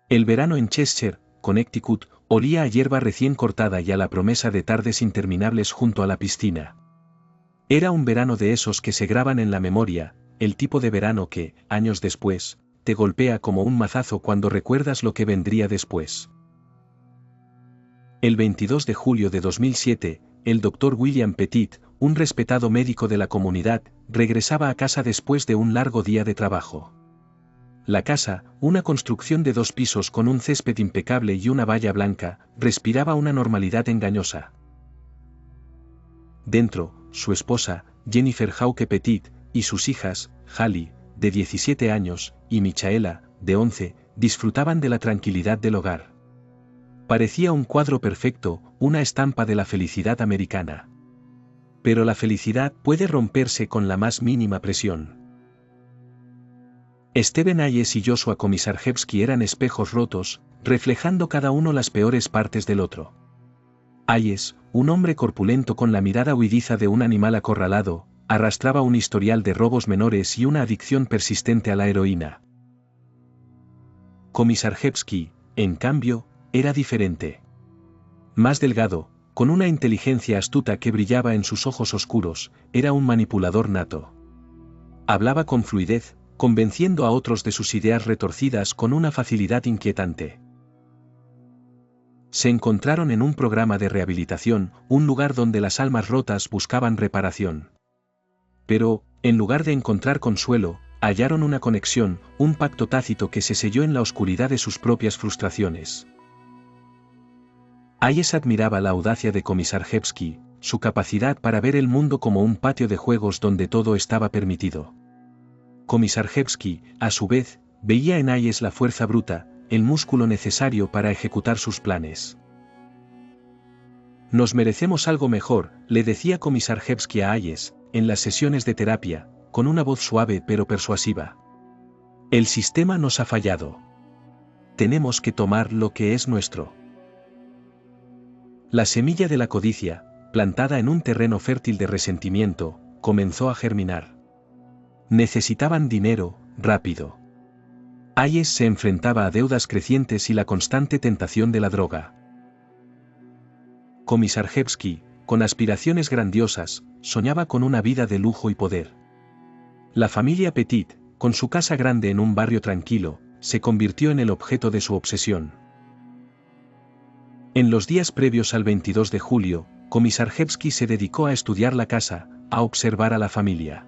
El verano en Cheshire, Connecticut, olía a hierba recién cortada y a la promesa de tardes interminables junto a la piscina. Era un verano de esos que se graban en la memoria, el tipo de verano que, años después, te golpea como un mazazo cuando recuerdas lo que vendría después. El 22 de julio de 2007, el Dr. William Petit, un respetado médico de la comunidad, regresaba a casa después de un largo día de trabajo. La casa, una construcción de 2 pisos con un césped impecable y una valla blanca, respiraba una normalidad engañosa. Dentro, su esposa, Jennifer Hawke Petit, y sus hijas, Hallie, de 17 años, y Michaela, de 11, disfrutaban de la tranquilidad del hogar. Parecía un cuadro perfecto, una estampa de la felicidad americana. Pero la felicidad puede romperse con la más mínima presión. Steven Hayes y Joshua Komisarjevsky eran espejos rotos, reflejando cada uno las peores partes del otro. Hayes, un hombre corpulento con la mirada huidiza de un animal acorralado, arrastraba un historial de robos menores y una adicción persistente a la heroína. Komisarjevsky, en cambio, era diferente. Más delgado, con una inteligencia astuta que brillaba en sus ojos oscuros, era un manipulador nato. Hablaba con fluidez, convenciendo a otros de sus ideas retorcidas con una facilidad inquietante. Se encontraron en un programa de rehabilitación, un lugar donde las almas rotas buscaban reparación. Pero, en lugar de encontrar consuelo, hallaron una conexión, un pacto tácito que se selló en la oscuridad de sus propias frustraciones. Hayes admiraba la audacia de Komisarjevsky, su capacidad para ver el mundo como un patio de juegos donde todo estaba permitido. Komisarjevsky, a su vez, veía en Hayes la fuerza bruta, el músculo necesario para ejecutar sus planes. Nos merecemos algo mejor, le decía Komisarjevsky a Hayes, en las sesiones de terapia, con una voz suave pero persuasiva. El sistema nos ha fallado. Tenemos que tomar lo que es nuestro. La semilla de la codicia, plantada en un terreno fértil de resentimiento, comenzó a germinar. Necesitaban dinero, rápido. Hayes se enfrentaba a deudas crecientes y la constante tentación de la droga. Komisarjevsky, con aspiraciones grandiosas, soñaba con una vida de lujo y poder. La familia Petit, con su casa grande en un barrio tranquilo, se convirtió en el objeto de su obsesión. En los días previos al 22 de julio, Komisarjevsky se dedicó a estudiar la casa, a observar a la familia.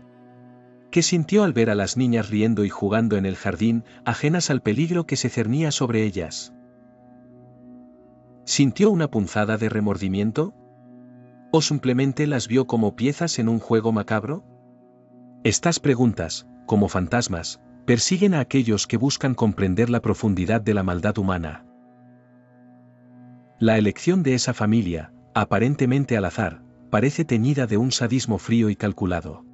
¿Qué sintió al ver a las niñas riendo y jugando en el jardín, ajenas al peligro que se cernía sobre ellas? ¿Sintió una punzada de remordimiento? ¿O simplemente las vio como piezas en un juego macabro? Estas preguntas, como fantasmas, persiguen a aquellos que buscan comprender la profundidad de la maldad humana. La elección de esa familia, aparentemente al azar, parece teñida de un sadismo frío y calculado.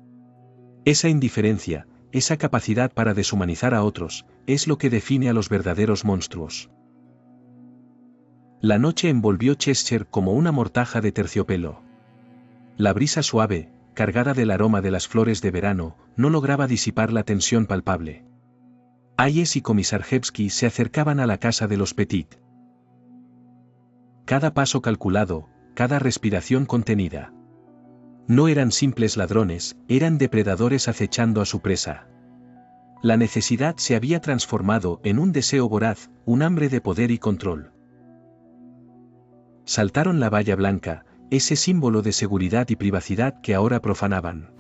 Esa indiferencia, esa capacidad para deshumanizar a otros, es lo que define a los verdaderos monstruos. La noche envolvió Cheshire como una mortaja de terciopelo. La brisa suave, cargada del aroma de las flores de verano, no lograba disipar la tensión palpable. Hayes y Komisarjevsky se acercaban a la casa de los Petit. Cada paso calculado, cada respiración contenida. No eran simples ladrones, eran depredadores acechando a su presa. La necesidad se había transformado en un deseo voraz, un hambre de poder y control. Saltaron la valla blanca, ese símbolo de seguridad y privacidad que ahora profanaban.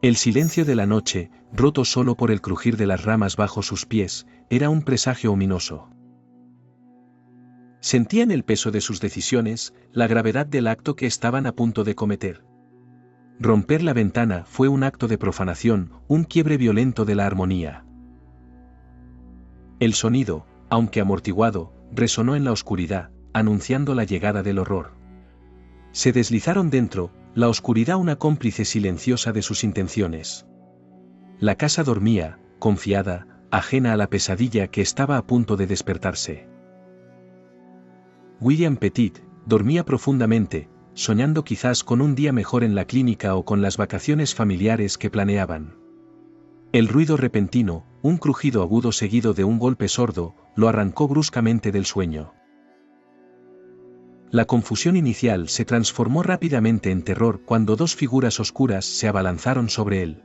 El silencio de la noche, roto solo por el crujir de las ramas bajo sus pies, era un presagio ominoso. Sentían el peso de sus decisiones, la gravedad del acto que estaban a punto de cometer. Romper la ventana fue un acto de profanación, un quiebre violento de la armonía. El sonido, aunque amortiguado, resonó en la oscuridad, anunciando la llegada del horror. Se deslizaron dentro, la oscuridad una cómplice silenciosa de sus intenciones. La casa dormía, confiada, ajena a la pesadilla que estaba a punto de despertarse. William Petit dormía profundamente, soñando quizás con un día mejor en la clínica o con las vacaciones familiares que planeaban. El ruido repentino, un crujido agudo seguido de un golpe sordo, lo arrancó bruscamente del sueño. La confusión inicial se transformó rápidamente en terror cuando dos figuras oscuras se abalanzaron sobre él.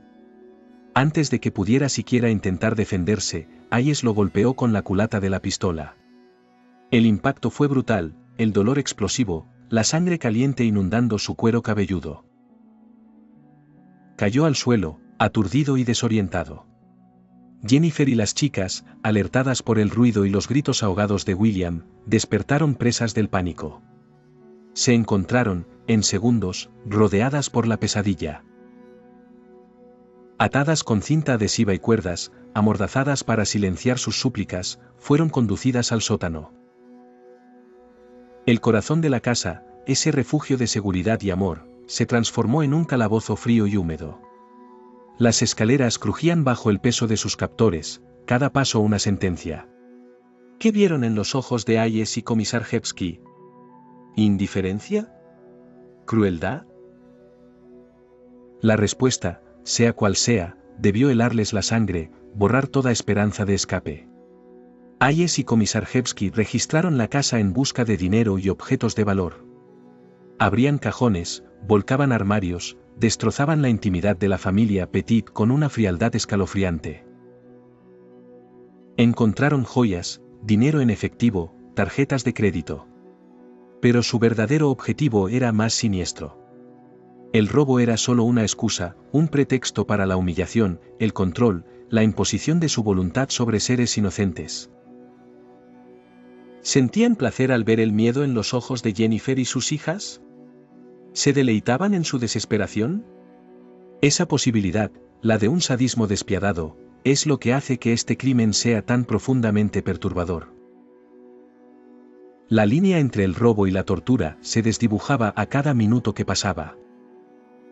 Antes de que pudiera siquiera intentar defenderse, Hayes lo golpeó con la culata de la pistola. El impacto fue brutal, el dolor explosivo, la sangre caliente inundando su cuero cabelludo. Cayó al suelo, aturdido y desorientado. Jennifer y las chicas, alertadas por el ruido y los gritos ahogados de William, despertaron presas del pánico. Se encontraron, en segundos, rodeadas por la pesadilla. Atadas con cinta adhesiva y cuerdas, amordazadas para silenciar sus súplicas, fueron conducidas al sótano. El corazón de la casa, ese refugio de seguridad y amor, se transformó en un calabozo frío y húmedo. Las escaleras crujían bajo el peso de sus captores, cada paso una sentencia. ¿Qué vieron en los ojos de Hayes y Komisarjevski? ¿Indiferencia? ¿Crueldad? La respuesta, sea cual sea, debió helarles la sangre, borrar toda esperanza de escape. Hayes y Komisarjevski registraron la casa en busca de dinero y objetos de valor. Abrían cajones, volcaban armarios, destrozaban la intimidad de la familia Petit con una frialdad escalofriante. Encontraron joyas, dinero en efectivo, tarjetas de crédito. Pero su verdadero objetivo era más siniestro. El robo era solo una excusa, un pretexto para la humillación, el control, la imposición de su voluntad sobre seres inocentes. ¿Sentían placer al ver el miedo en los ojos de Jennifer y sus hijas? ¿Se deleitaban en su desesperación? Esa posibilidad, la de un sadismo despiadado, es lo que hace que este crimen sea tan profundamente perturbador. La línea entre el robo y la tortura se desdibujaba a cada minuto que pasaba.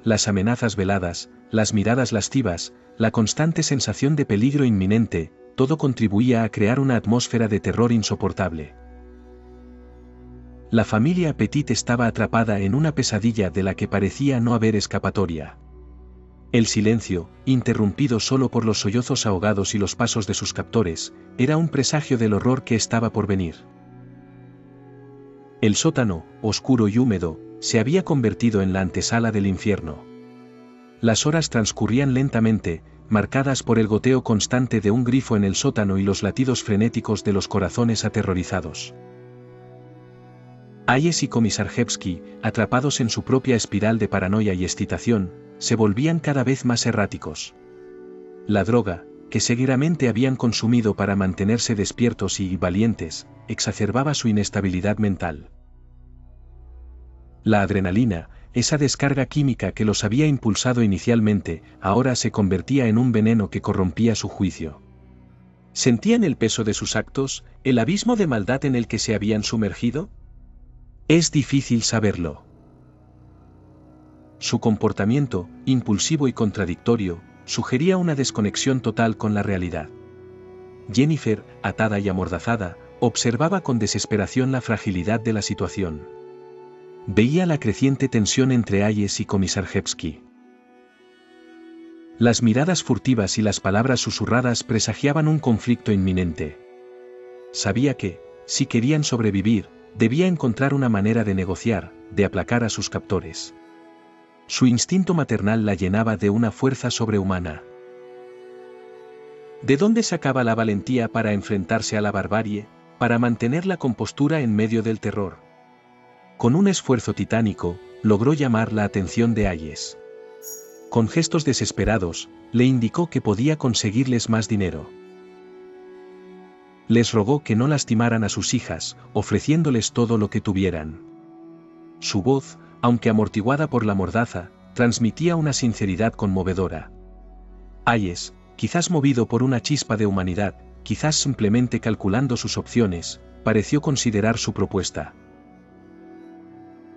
Las amenazas veladas, las miradas lascivas, la constante sensación de peligro inminente, todo contribuía a crear una atmósfera de terror insoportable. La familia Petit estaba atrapada en una pesadilla de la que parecía no haber escapatoria. El silencio, interrumpido solo por los sollozos ahogados y los pasos de sus captores, era un presagio del horror que estaba por venir. El sótano, oscuro y húmedo, se había convertido en la antesala del infierno. Las horas transcurrían lentamente, marcadas por el goteo constante de un grifo en el sótano y los latidos frenéticos de los corazones aterrorizados. Hayes y Komisarjevski, atrapados en su propia espiral de paranoia y excitación, se volvían cada vez más erráticos. La droga, que seguidamente habían consumido para mantenerse despiertos y valientes, exacerbaba su inestabilidad mental. La adrenalina, esa descarga química que los había impulsado inicialmente, ahora se convertía en un veneno que corrompía su juicio. ¿Sentían el peso de sus actos, el abismo de maldad en el que se habían sumergido? Es difícil saberlo. Su comportamiento, impulsivo y contradictorio, sugería una desconexión total con la realidad. Jennifer, atada y amordazada, observaba con desesperación la fragilidad de la situación. Veía la creciente tensión entre Hayes y Komisarjevski. Las miradas furtivas y las palabras susurradas presagiaban un conflicto inminente. Sabía que, si querían sobrevivir, debía encontrar una manera de negociar, de aplacar a sus captores. Su instinto maternal la llenaba de una fuerza sobrehumana. ¿De dónde sacaba la valentía para enfrentarse a la barbarie, para mantener la compostura en medio del terror? Con un esfuerzo titánico, logró llamar la atención de Hayes. Con gestos desesperados, le indicó que podía conseguirles más dinero. Les rogó que no lastimaran a sus hijas, ofreciéndoles todo lo que tuvieran. Su voz, aunque amortiguada por la mordaza, transmitía una sinceridad conmovedora. Hayes, quizás movido por una chispa de humanidad, quizás simplemente calculando sus opciones, pareció considerar su propuesta.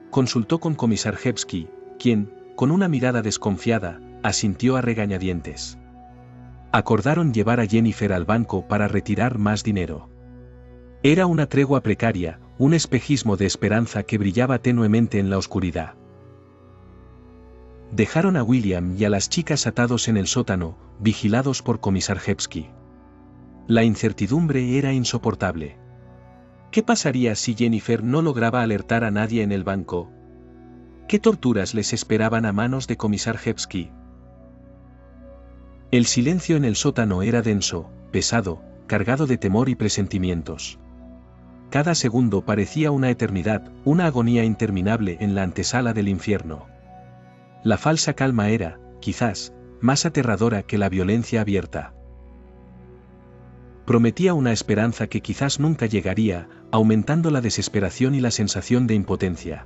Consultó con Komisarjevski, quien, con una mirada desconfiada, asintió a regañadientes. Acordaron llevar a Jennifer al banco para retirar más dinero. Era una tregua precaria, un espejismo de esperanza que brillaba tenuemente en la oscuridad. Dejaron a William y a las chicas atados en el sótano, vigilados por Komisarjevski. La incertidumbre era insoportable. ¿Qué pasaría si Jennifer no lograba alertar a nadie en el banco? ¿Qué torturas les esperaban a manos de Komisarjevski? El silencio en el sótano era denso, pesado, cargado de temor y presentimientos. Cada segundo parecía una eternidad, una agonía interminable en la antesala del infierno. La falsa calma era, quizás, más aterradora que la violencia abierta. Prometía una esperanza que quizás nunca llegaría, aumentando la desesperación y la sensación de impotencia.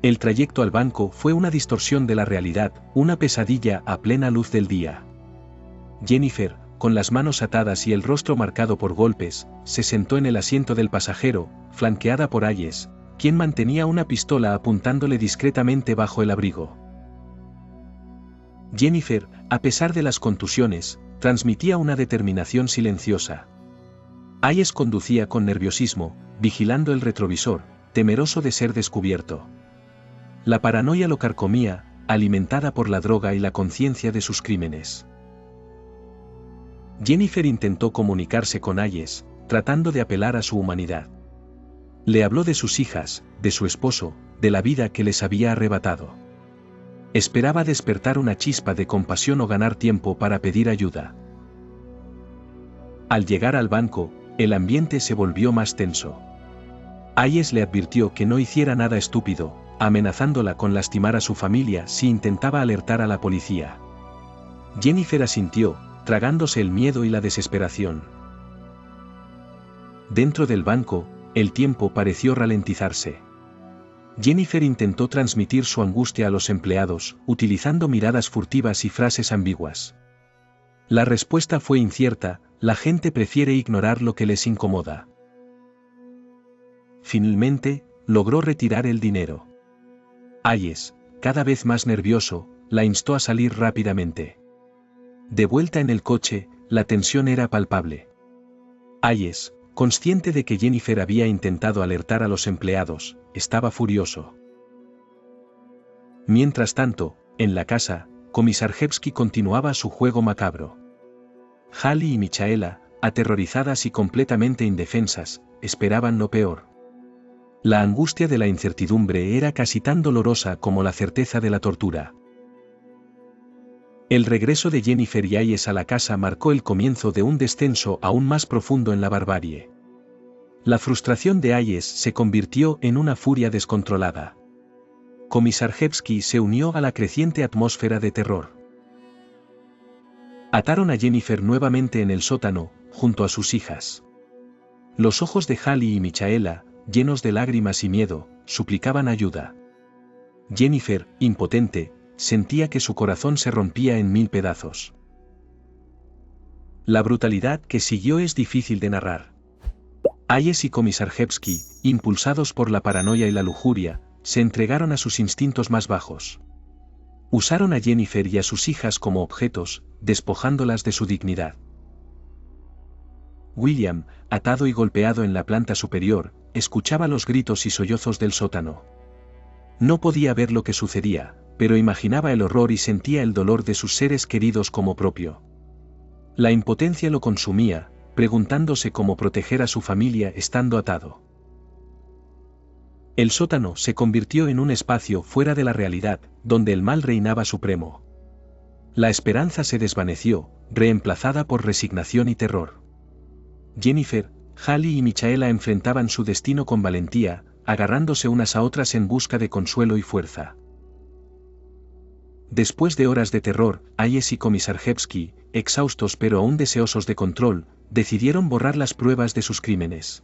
El trayecto al banco fue una distorsión de la realidad, una pesadilla a plena luz del día. Jennifer, con las manos atadas y el rostro marcado por golpes, se sentó en el asiento del pasajero, flanqueada por Hayes, quien mantenía una pistola apuntándole discretamente bajo el abrigo. Jennifer, a pesar de las contusiones, transmitía una determinación silenciosa. Hayes conducía con nerviosismo, vigilando el retrovisor, temeroso de ser descubierto. La paranoia lo carcomía, alimentada por la droga y la conciencia de sus crímenes. Jennifer intentó comunicarse con Hayes, tratando de apelar a su humanidad. Le habló de sus hijas, de su esposo, de la vida que les había arrebatado. Esperaba despertar una chispa de compasión o ganar tiempo para pedir ayuda. Al llegar al banco, el ambiente se volvió más tenso. Hayes le advirtió que no hiciera nada estúpido, amenazándola con lastimar a su familia si intentaba alertar a la policía. Jennifer asintió, tragándose el miedo y la desesperación. Dentro del banco, el tiempo pareció ralentizarse. Jennifer intentó transmitir su angustia a los empleados, utilizando miradas furtivas y frases ambiguas. La respuesta fue incierta, la gente prefiere ignorar lo que les incomoda. Finalmente, logró retirar el dinero. Hayes, cada vez más nervioso, la instó a salir rápidamente. De vuelta en el coche, la tensión era palpable. Hayes, consciente de que Jennifer había intentado alertar a los empleados, estaba furioso. Mientras tanto, en la casa, Komisarjevski continuaba su juego macabro. Hallie y Michaela, aterrorizadas y completamente indefensas, esperaban lo peor. La angustia de la incertidumbre era casi tan dolorosa como la certeza de la tortura. El regreso de Jennifer y Hayes a la casa marcó el comienzo de un descenso aún más profundo en la barbarie. La frustración de Hayes se convirtió en una furia descontrolada. Komisarjevski se unió a la creciente atmósfera de terror. Ataron a Jennifer nuevamente en el sótano, junto a sus hijas. Los ojos de Hallie y Michaela, llenos de lágrimas y miedo, suplicaban ayuda. Jennifer, impotente, sentía que su corazón se rompía en 1000 pedazos. La brutalidad que siguió es difícil de narrar. Hayes y Komisarjevski, impulsados por la paranoia y la lujuria, se entregaron a sus instintos más bajos. Usaron a Jennifer y a sus hijas como objetos, despojándolas de su dignidad. William, atado y golpeado en la planta superior, escuchaba los gritos y sollozos del sótano. No podía ver lo que sucedía, pero imaginaba el horror y sentía el dolor de sus seres queridos como propio. La impotencia lo consumía, preguntándose cómo proteger a su familia estando atado. El sótano se convirtió en un espacio fuera de la realidad, donde el mal reinaba supremo. La esperanza se desvaneció, reemplazada por resignación y terror. Jennifer, Hallie y Michaela enfrentaban su destino con valentía, agarrándose unas a otras en busca de consuelo y fuerza. Después de horas de terror, Hayes y Komisarjevski, exhaustos pero aún deseosos de control, decidieron borrar las pruebas de sus crímenes.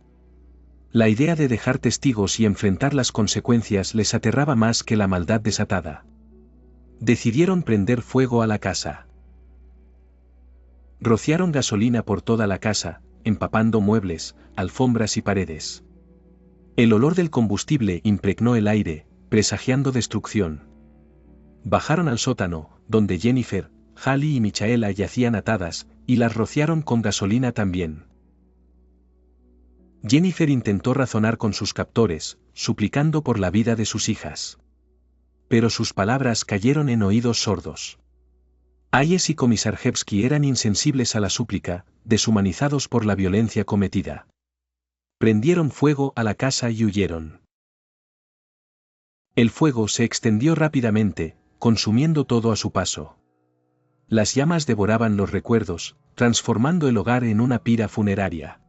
La idea de dejar testigos y enfrentar las consecuencias les aterraba más que la maldad desatada. Decidieron prender fuego a la casa. Rociaron gasolina por toda la casa, empapando muebles, alfombras y paredes. El olor del combustible impregnó el aire, presagiando destrucción. Bajaron al sótano, donde Jennifer, Hallie y Michaela yacían atadas, y las rociaron con gasolina también. Jennifer intentó razonar con sus captores, suplicando por la vida de sus hijas. pero sus palabras cayeron en oídos sordos. Hayes y Komisarjevski eran insensibles a la súplica, deshumanizados por la violencia cometida. Prendieron fuego a la casa y huyeron. El fuego se extendió rápidamente, consumiendo todo a su paso. Las llamas devoraban los recuerdos, transformando el hogar en una pira funeraria.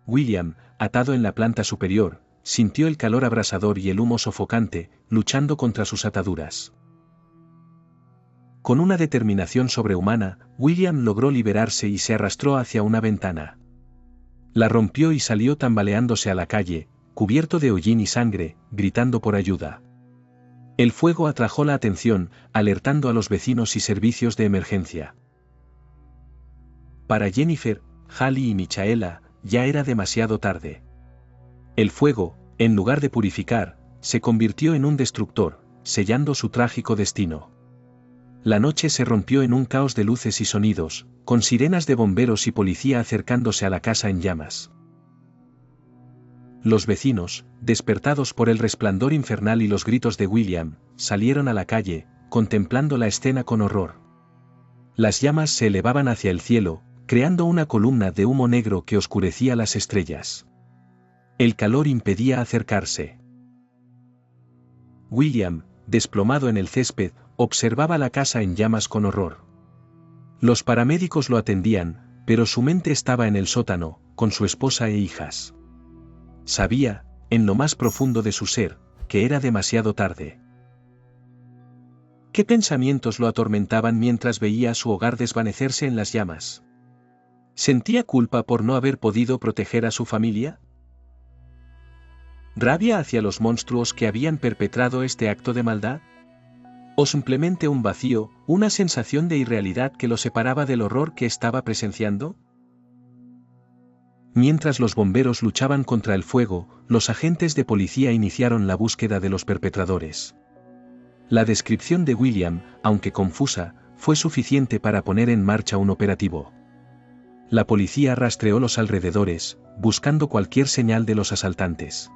William, atado en la planta superior, sintió el calor abrasador y el humo sofocante, luchando contra sus ataduras. Con una determinación sobrehumana, William logró liberarse y se arrastró hacia una ventana. La rompió y salió tambaleándose a la calle, cubierto de hollín y sangre, gritando por ayuda. El fuego atrajo la atención, alertando a los vecinos y servicios de emergencia. Para Jennifer, Hallie y Michaela, ya era demasiado tarde. El fuego, en lugar de purificar, se convirtió en un destructor, sellando su trágico destino. La noche se rompió en un caos de luces y sonidos, con sirenas de bomberos y policía acercándose a la casa en llamas. Los vecinos, despertados por el resplandor infernal y los gritos de William, salieron a la calle, contemplando la escena con horror. Las llamas se elevaban hacia el cielo, creando una columna de humo negro que oscurecía las estrellas. El calor impedía acercarse. William, desplomado en el césped, observaba la casa en llamas con horror. Los paramédicos lo atendían, pero su mente estaba en el sótano, con su esposa e hijas. Sabía, en lo más profundo de su ser, que era demasiado tarde. ¿Qué pensamientos lo atormentaban mientras veía su hogar desvanecerse en las llamas? ¿Sentía culpa por no haber podido proteger a su familia? ¿Rabia hacia los monstruos que habían perpetrado este acto de maldad? ¿O simplemente un vacío, una sensación de irrealidad que lo separaba del horror que estaba presenciando? Mientras los bomberos luchaban contra el fuego, los agentes de policía iniciaron la búsqueda de los perpetradores. La descripción de William, aunque confusa, fue suficiente para poner en marcha un operativo. La policía rastreó los alrededores, buscando cualquier señal de los asaltantes.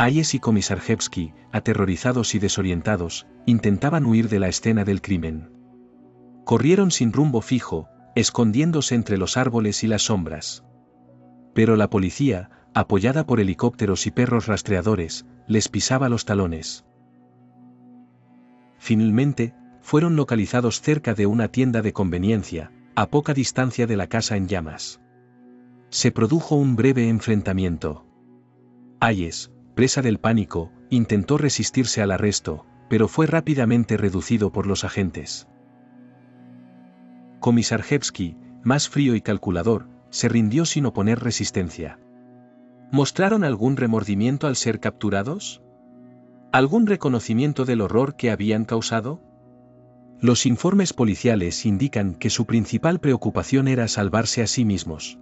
Hayes y Komisarjevski, aterrorizados y desorientados, intentaban huir de la escena del crimen. Corrieron sin rumbo fijo, escondiéndose entre los árboles y las sombras. Pero la policía, apoyada por helicópteros y perros rastreadores, les pisaba los talones. Finalmente, fueron localizados cerca de una tienda de conveniencia, a poca distancia de la casa en llamas. Se produjo un breve enfrentamiento. Hayes, presa del pánico, intentó resistirse al arresto, pero fue rápidamente reducido por los agentes. Komisarjevski, más frío y calculador, se rindió sin oponer resistencia. ¿Mostraron algún remordimiento al ser capturados? ¿Algún reconocimiento del horror que habían causado? Los informes policiales indican que su principal preocupación era salvarse a sí mismos.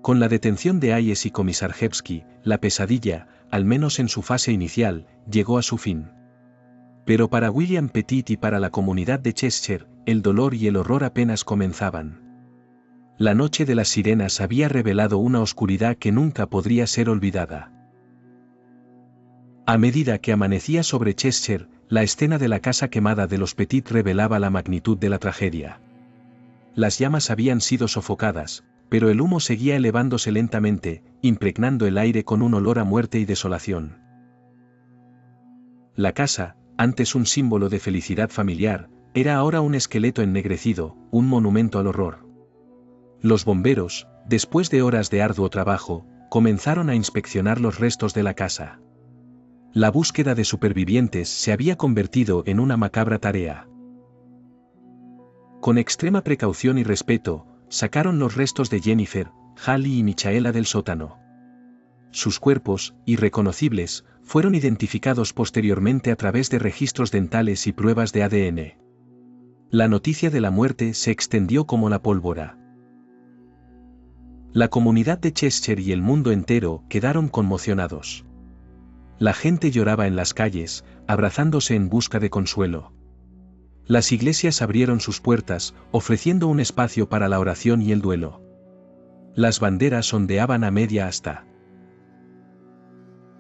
Con la detención de Hayes y Komisarjevski, la pesadilla, al menos en su fase inicial, llegó a su fin. Pero para William Petit y para la comunidad de Cheshire, el dolor y el horror apenas comenzaban. La noche de las sirenas había revelado una oscuridad que nunca podría ser olvidada. A medida que amanecía sobre Cheshire, la escena de la casa quemada de los Petit revelaba la magnitud de la tragedia. Las llamas habían sido sofocadas, pero el humo seguía elevándose lentamente, impregnando el aire con un olor a muerte y desolación. La casa, antes un símbolo de felicidad familiar, era ahora un esqueleto ennegrecido, un monumento al horror. Los bomberos, después de horas de arduo trabajo, comenzaron a inspeccionar los restos de la casa. La búsqueda de supervivientes se había convertido en una macabra tarea. Con extrema precaución y respeto, sacaron los restos de Jennifer, Hallie y Michaela del sótano. Sus cuerpos, irreconocibles, fueron identificados posteriormente a través de registros dentales y pruebas de ADN. La noticia de la muerte se extendió como la pólvora. La comunidad de Cheshire y el mundo entero quedaron conmocionados. La gente lloraba en las calles, abrazándose en busca de consuelo. Las iglesias abrieron sus puertas, ofreciendo un espacio para la oración y el duelo. Las banderas ondeaban a media asta.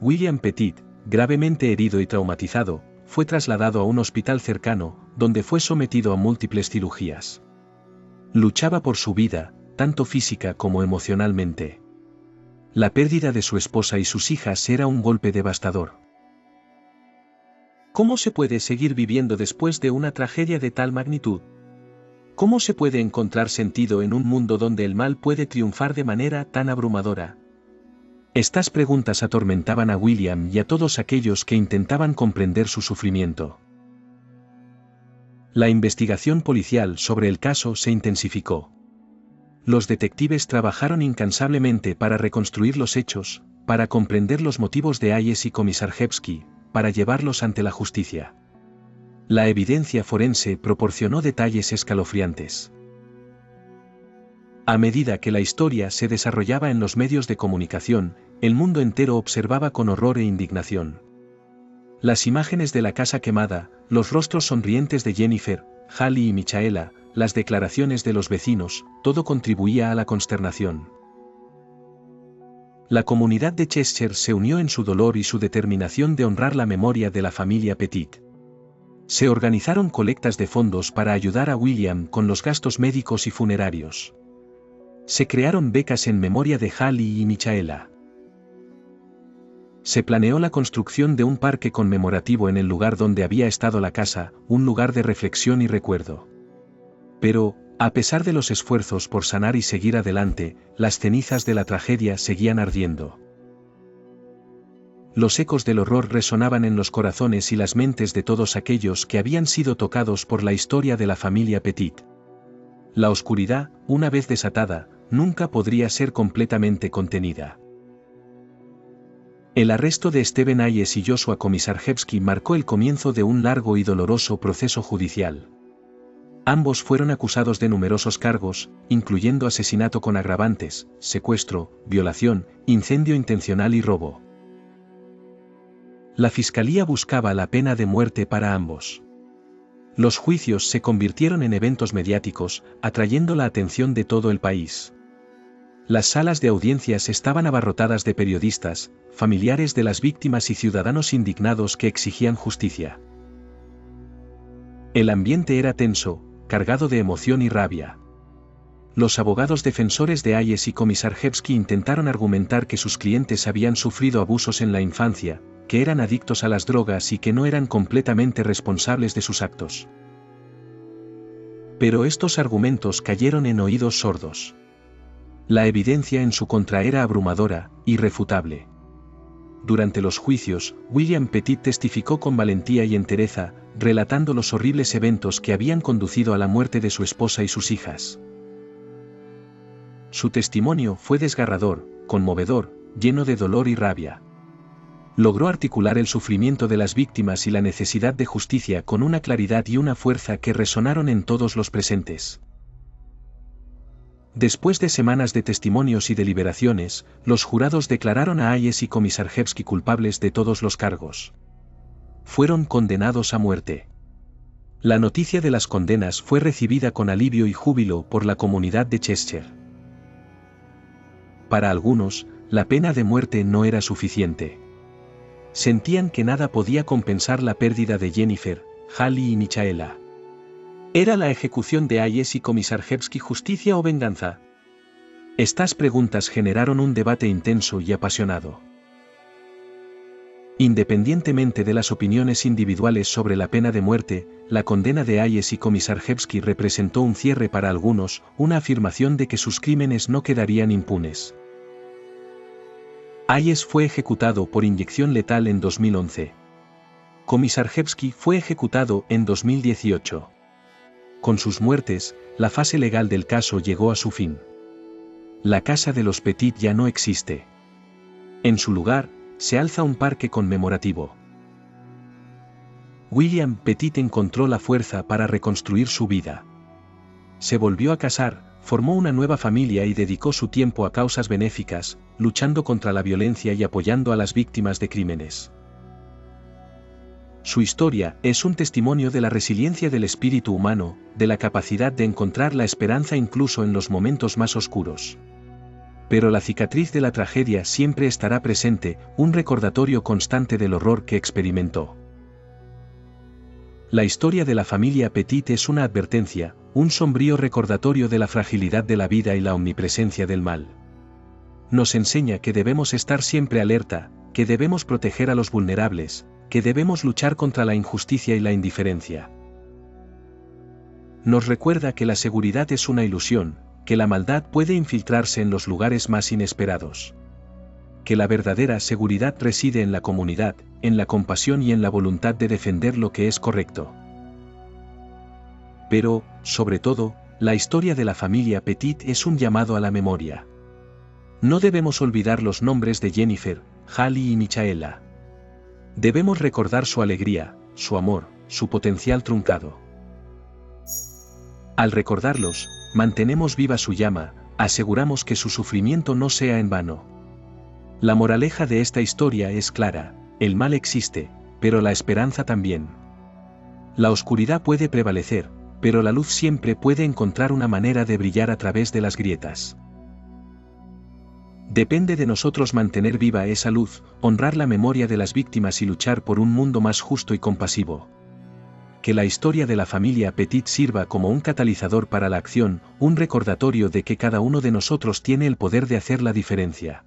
William Petit, gravemente herido y traumatizado, fue trasladado a un hospital cercano, donde fue sometido a múltiples cirugías. Luchaba por su vida, tanto física como emocionalmente. La pérdida de su esposa y sus hijas era un golpe devastador. ¿Cómo se puede seguir viviendo después de una tragedia de tal magnitud? ¿Cómo se puede encontrar sentido en un mundo donde el mal puede triunfar de manera tan abrumadora? Estas preguntas atormentaban a William y a todos aquellos que intentaban comprender su sufrimiento. La investigación policial sobre el caso se intensificó. Los detectives trabajaron incansablemente para reconstruir los hechos, para comprender los motivos de Hayes y Komisarjevski, para llevarlos ante la justicia. La evidencia forense proporcionó detalles escalofriantes. A medida que la historia se desarrollaba en los medios de comunicación, el mundo entero observaba con horror e indignación. Las imágenes de la casa quemada, los rostros sonrientes de Jennifer, Hallie y Michaela, las declaraciones de los vecinos, todo contribuía a la consternación. La comunidad de Cheshire se unió en su dolor y su determinación de honrar la memoria de la familia Petit. Se organizaron colectas de fondos para ayudar a William con los gastos médicos y funerarios. Se crearon becas en memoria de Hallie y Michaela. Se planeó la construcción de un parque conmemorativo en el lugar donde había estado la casa, un lugar de reflexión y recuerdo. Pero, a pesar de los esfuerzos por sanar y seguir adelante, las cenizas de la tragedia seguían ardiendo. Los ecos del horror resonaban en los corazones y las mentes de todos aquellos que habían sido tocados por la historia de la familia Petit. La oscuridad, una vez desatada, nunca podría ser completamente contenida. El arresto de Steven Hayes y Joshua Komisarjevski marcó el comienzo de un largo y doloroso proceso judicial. Ambos fueron acusados de numerosos cargos, incluyendo asesinato con agravantes, secuestro, violación, incendio intencional y robo. La fiscalía buscaba la pena de muerte para ambos. Los juicios se convirtieron en eventos mediáticos, atrayendo la atención de todo el país. Las salas de audiencias estaban abarrotadas de periodistas, familiares de las víctimas y ciudadanos indignados que exigían justicia. El ambiente era tenso, cargado de emoción y rabia. Los abogados defensores de Hayes y Komisarjevski intentaron argumentar que sus clientes habían sufrido abusos en la infancia, que eran adictos a las drogas y que no eran completamente responsables de sus actos. Pero estos argumentos cayeron en oídos sordos. La evidencia en su contra era abrumadora, irrefutable. Durante los juicios, William Petit testificó con valentía y entereza, relatando los horribles eventos que habían conducido a la muerte de su esposa y sus hijas. Su testimonio fue desgarrador, conmovedor, lleno de dolor y rabia. Logró articular el sufrimiento de las víctimas y la necesidad de justicia con una claridad y una fuerza que resonaron en todos los presentes. Después de semanas de testimonios y deliberaciones, los jurados declararon a Hayes y Komisarjevski culpables de todos los cargos. Fueron condenados a muerte. La noticia de las condenas fue recibida con alivio y júbilo por la comunidad de Cheshire. Para algunos, la pena de muerte no era suficiente. Sentían que nada podía compensar la pérdida de Jennifer, Hallie y Michaela. ¿Era la ejecución de Hayes y Komisarjevski justicia o venganza? Estas preguntas generaron un debate intenso y apasionado. Independientemente de las opiniones individuales sobre la pena de muerte, la condena de Hayes y Komisarjevski representó un cierre para algunos, una afirmación de que sus crímenes no quedarían impunes. Hayes fue ejecutado por inyección letal en 2011. Komisarjevski fue ejecutado en 2018. Con sus muertes, la fase legal del caso llegó a su fin. La casa de los Petit ya no existe. En su lugar, se alza un parque conmemorativo. William Petit encontró la fuerza para reconstruir su vida. Se volvió a casar, formó una nueva familia y dedicó su tiempo a causas benéficas, luchando contra la violencia y apoyando a las víctimas de crímenes. Su historia es un testimonio de la resiliencia del espíritu humano, de la capacidad de encontrar la esperanza incluso en los momentos más oscuros. Pero la cicatriz de la tragedia siempre estará presente, un recordatorio constante del horror que experimentó. La historia de la familia Petit es una advertencia, un sombrío recordatorio de la fragilidad de la vida y la omnipresencia del mal. Nos enseña que debemos estar siempre alerta, que debemos proteger a los vulnerables, que debemos luchar contra la injusticia y la indiferencia. Nos recuerda que la seguridad es una ilusión, que la maldad puede infiltrarse en los lugares más inesperados. Que la verdadera seguridad reside en la comunidad, en la compasión y en la voluntad de defender lo que es correcto. Pero, sobre todo, la historia de la familia Petit es un llamado a la memoria. No debemos olvidar los nombres de Jennifer, Hallie y Michaela. Debemos recordar su alegría, su amor, su potencial truncado. Al recordarlos, mantenemos viva su llama, aseguramos que su sufrimiento no sea en vano. La moraleja de esta historia es clara: el mal existe, pero la esperanza también. La oscuridad puede prevalecer, pero la luz siempre puede encontrar una manera de brillar a través de las grietas. Depende de nosotros mantener viva esa luz, honrar la memoria de las víctimas y luchar por un mundo más justo y compasivo. Que la historia de la familia Petit sirva como un catalizador para la acción, un recordatorio de que cada uno de nosotros tiene el poder de hacer la diferencia.